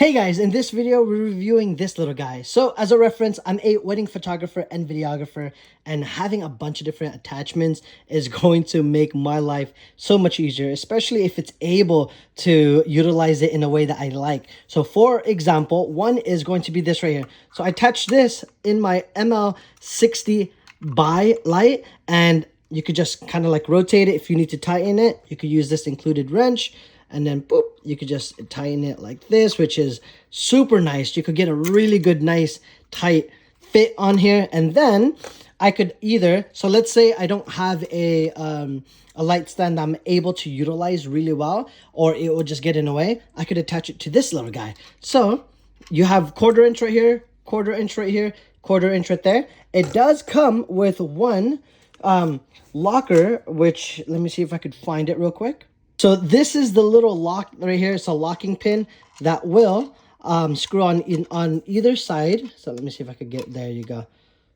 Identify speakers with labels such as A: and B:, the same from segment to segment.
A: Hey guys, in this video, we're reviewing this little guy. So as a reference, I'm a wedding photographer and videographer, and having a bunch of different attachments is going to make my life so much easier, especially if it's able to utilize it in a way that I like. So for example, one is going to be this right here. So I attached this in my ML60 by light, and you could just kind of like rotate it. If you need to tighten it, you could use this included wrench. And then boop, you could just tighten it like this, which is super nice. You could get a really good, nice, tight fit on here. And then I could either, so let's say I don't have a light stand I'm able to utilize really well, or it will just get in the way. I could attach it to this little guy. So you have 1/4 inch right here, 1/4 inch right here, 1/4 inch right there. It does come with one locker, which let me see if I could find it real quick. So this is the little lock right here. It's a locking pin that will screw on either side. So let me see if I could get, there you go.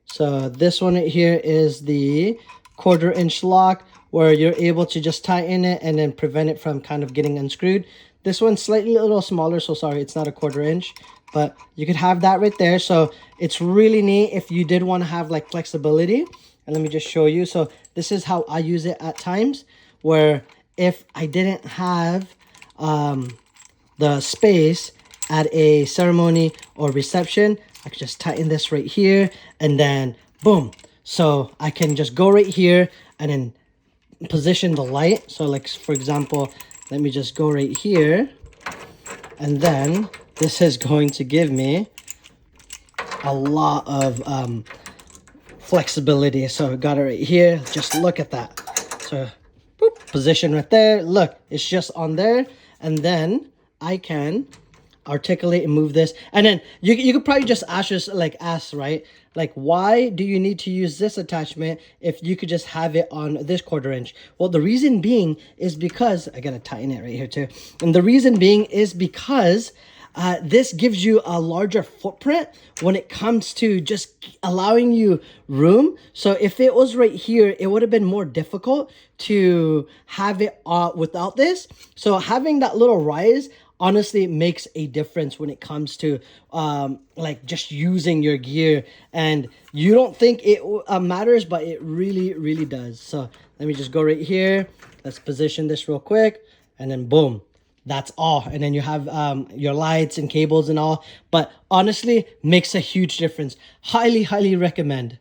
A: So this one right here is the 1/4 inch lock, where you're able to just tighten it and then prevent it from kind of getting unscrewed. This one's slightly a little smaller, so sorry, it's not a 1/4 inch, but you could have that right there. So it's really neat if you did want to have like flexibility. And let me just show you. So this is how I use it at times, where if I didn't have the space at a ceremony or reception, I could just tighten this right here, and then boom. So I can just go right here and then position the light. So like, for example, let me just go right here, and then this is going to give me a lot of flexibility. So I got it right here. Just look at that. So boop, position right there. Look, it's just on there, and then I can articulate and move this. And then you could probably just ask, right, like, why do you need to use this attachment if you could just have it on this 1/4 inch? Well, the reason being is because I gotta tighten it right here too, and the reason being is because this gives you a larger footprint when it comes to just allowing you room. So if it was right here, it would have been more difficult to have it without this. So having that little rise honestly makes a difference when it comes to like just using your gear. And you don't think it matters, but it really does. So let me just go right here. Let's position this real quick, and then boom. That's all. And then you have your lights and cables and all. But honestly, makes a huge difference. Highly recommend.